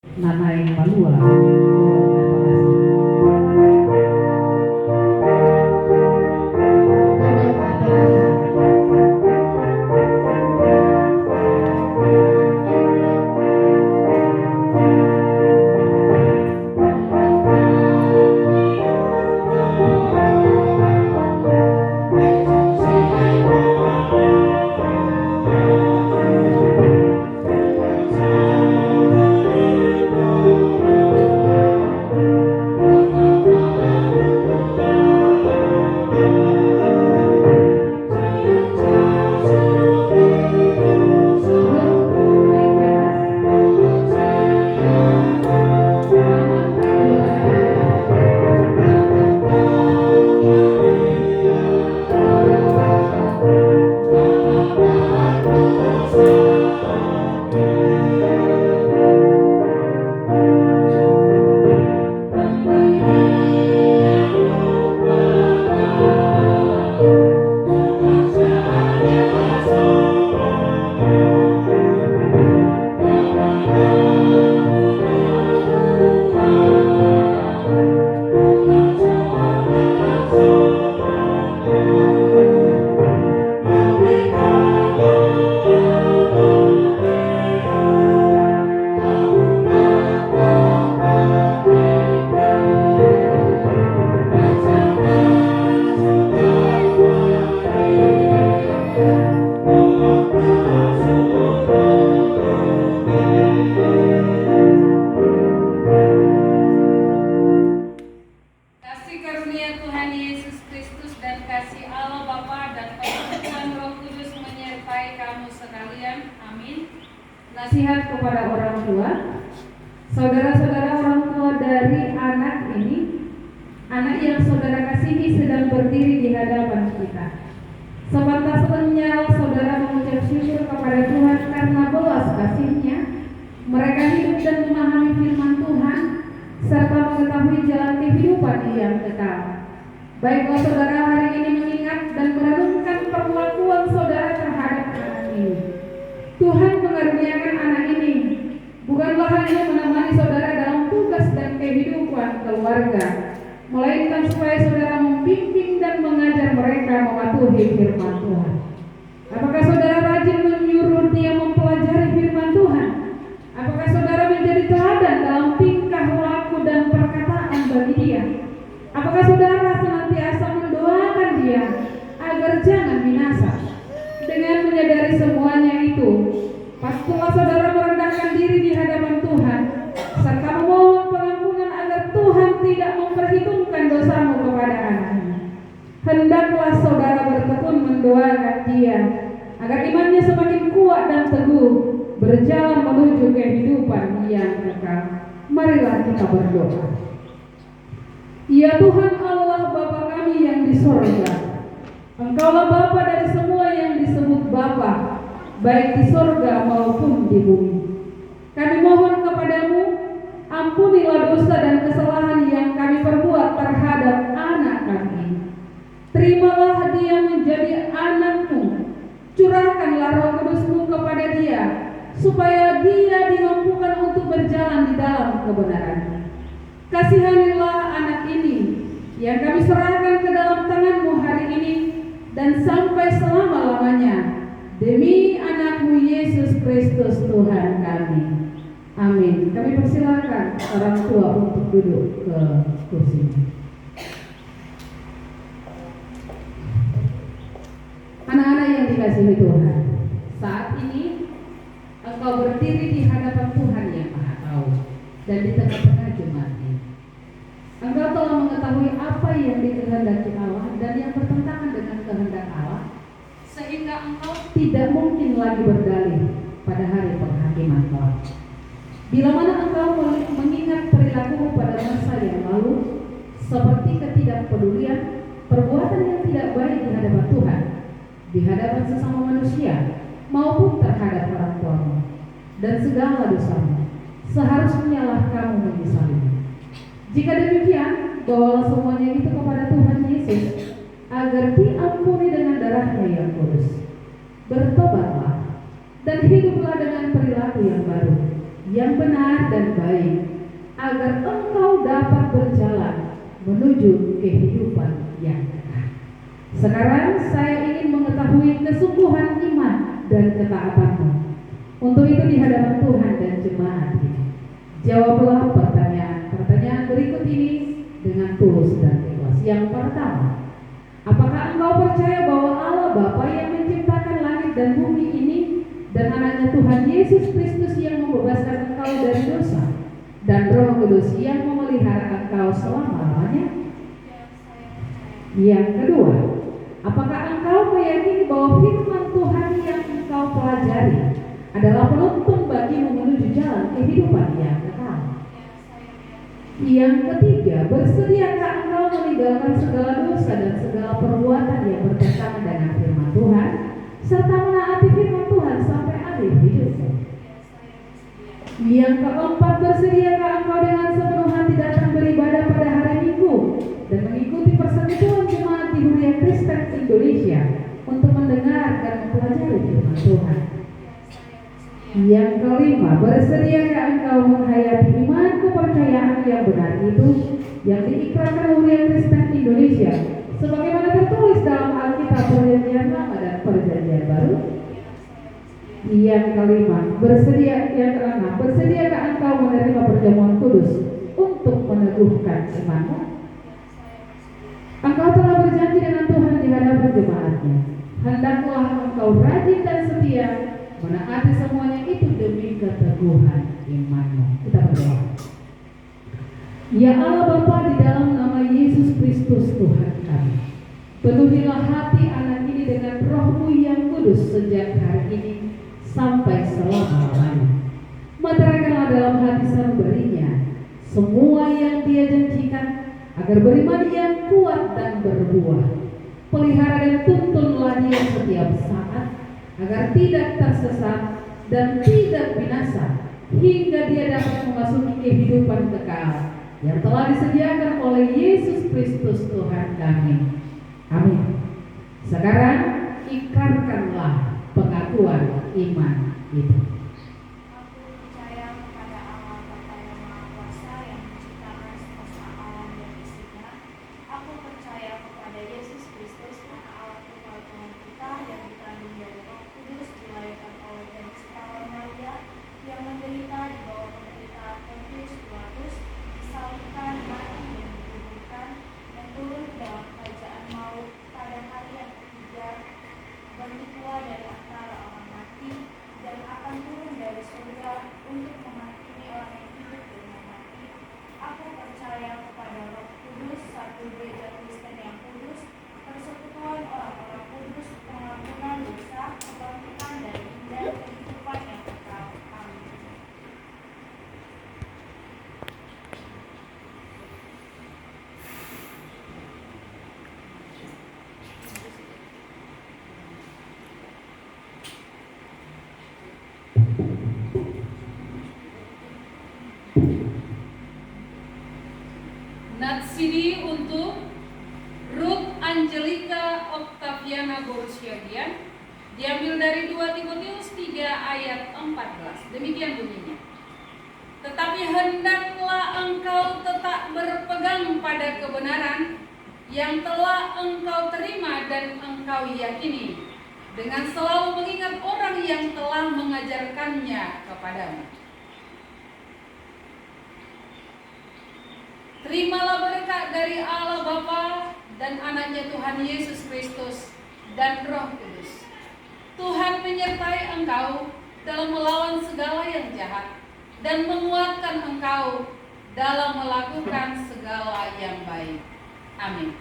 Nanay Palua. Nasihat kepada orang tua. Saudara-saudara, orang tua dari anak ini, anak yang saudara kasihi sedang berdiri di hadapan kita. Sepantasnya saudara mengucap syukur kepada Tuhan karena belas kasih-Nya. Mereka hidup dan memahami firman Tuhan serta mengetahui jalan kehidupan yang kekal. Baiklah saudara hari ini mengingat dan merenungkan perlakuan saudara terhadap anak ini. Tuhan mengaruniakan anak ini bukanlah hanya menemani saudara dalam tugas dan kehidupan keluarga, melainkan supaya saudara membimbing dan mengajar mereka mematuhi firman Tuhan. Apakah saudara rajin menyuruh dia mempelajari firman Tuhan? Apakah saudara menjadi teladan dalam tingkah laku dan perkataan bagi dia? Apakah saudara senantiasa mendoakan dia agar jangan binasa? Dengan menyadari semuanya itu, pastilah saudara merendahkan diri di hadapan Tuhan serta memohon pengampunan agar Tuhan tidak memperhitungkan dosamu kepada anaknya. Hendaklah saudara bertekun mendoakan dia agar imannya semakin kuat dan teguh berjalan menuju kehidupan yang kekal. Marilah kita berdoa. Ya Tuhan Allah Bapa kami yang di sorga, Engkaulah Bapa dari semua yang disebut Bapa, baik di sorga maupun di bumi. Kami mohon kepadamu, ampunilah dosa dan kesalahan yang kami perbuat terhadap anak kami. Terimalah dia menjadi anak-Mu, curahkanlah Roh Kudus-Mu kepada dia, supaya dia dimampukan untuk berjalan di dalam kebenaran. Kasihanilah anak ini yang kami serahkan ke dalam tangan-Mu hari ini dan sampai selama-lamanya, demi anak-Mu Yesus Kristus Tuhan kami. Amin. Kami persilakan orang tua untuk duduk ke kursi. Anak-anak yang dikasihi Tuhan, saat ini engkau berdiri di hadapan Tuhan yang Maha Tahu dan di tengah-tengah jemaat ini. Engkau telah mengetahui apa yang dikehendaki Allah dan yang bertentangan dengan kehendak Allah, sehingga engkau tidak mungkin lagi berdalih pada hari penghakiman kelak. Bila mana engkau mengingat perilaku pada masa yang lalu, seperti ketidakpedulian, perbuatan yang tidak baik di hadapan Tuhan, di hadapan sesama manusia, maupun terhadap orang tuamu, dan segala dosamu, seharusnya lah kamu menyesalinya. Jika demikian, bawalah semuanya itu kepada Tuhan Yesus, agar diampuni dengan darah-Nya yang kudus. Bertobatlah dan hiduplah dengan perilaku yang baru, yang benar dan baik, agar engkau dapat berjalan menuju kehidupan yang kekal. Sekarang saya ingin mengetahui kesungguhan iman dan ketaatanmu. Untuk itu di hadapan Tuhan dan jemaat ini, jawablah pertanyaan berikut ini dengan tulus dan ikhlas. Yang pertama, apakah engkau percaya bahwa Allah Bapa yang menciptakan langit dan bumi ini dan anaknya Tuhan Yesus Kristus yang membebaskan engkau dari dosa dan Roh Kudus yang memelihara engkau selama-lamanya? Yang kedua, apakah engkau meyakini bahwa firman Tuhan yang engkau pelajari adalah penuntun bagimu menuju jalan kehidupan yang kekal? Yang ketiga, bersediakah engkau meninggalkan segala dosa dan segala perbuatan yang bertentangan dengan firman Tuhan, serta menaati firman Tuhan sampai akhir hidupmu? Yang keempat, bersediakah engkau dengan sepenuh hati datang beribadah pada hari Minggu dan mengikuti persekutuan jemaat di Huria Kristen Indonesia untuk mendengar dan mempelajari firman Tuhan? Yang kelima, bersediakah engkau menghayati iman kepercayaan yang benar itu yang diikrarkan Huria Kristen Indonesia sebagaimana tertulis dalam Alkitab Perjanjian Lama dan Perjanjian Baru? Yang keenam, bersediakah engkau menerima perjamuan kudus untuk meneguhkan imanmu? Engkau telah berjanji dengan Tuhan di hadapan jemaatnya. Hendaklah engkau rajin dan setia menaati semuanya itu demi keteguhan imanmu. Kita berdoa. Ya Allah Bapa, di dalam nama Yesus Kristus Tuhan kami, penuhilah hati anak ini dengan Roh-Mu yang kudus sejak hari ini sampai selama-lamanya. Meteraikanlah dalam hati sanubarinya semua yang Dia janjikan, agar beriman yang kuat dan berbuah. Pelihara dan tuntunlah dia setiap saat, agar tidak tersesat dan tidak binasa, hingga dia dapat memasuki kehidupan kekal yang telah disediakan oleh Yesus Kristus Tuhan kami. Amin. Sekarang ikrarkanlah pengakuan iman itu. Natsidi untuk Ruth Angelika Octaviana Borsiagian diambil dari 2 Timotius 3 ayat 14. Demikian bunyinya. Tetapi hendaklah engkau tetap berpegang pada kebenaran yang telah engkau terima dan engkau yakini, dengan selalu mengingat orang yang telah mengajarkannya kepadamu. Terimalah berkat dari Allah Bapa dan anaknya Tuhan Yesus Kristus dan Roh Kudus. Tuhan menyertai engkau dalam melawan segala yang jahat dan menguatkan engkau dalam melakukan segala yang baik. Amin.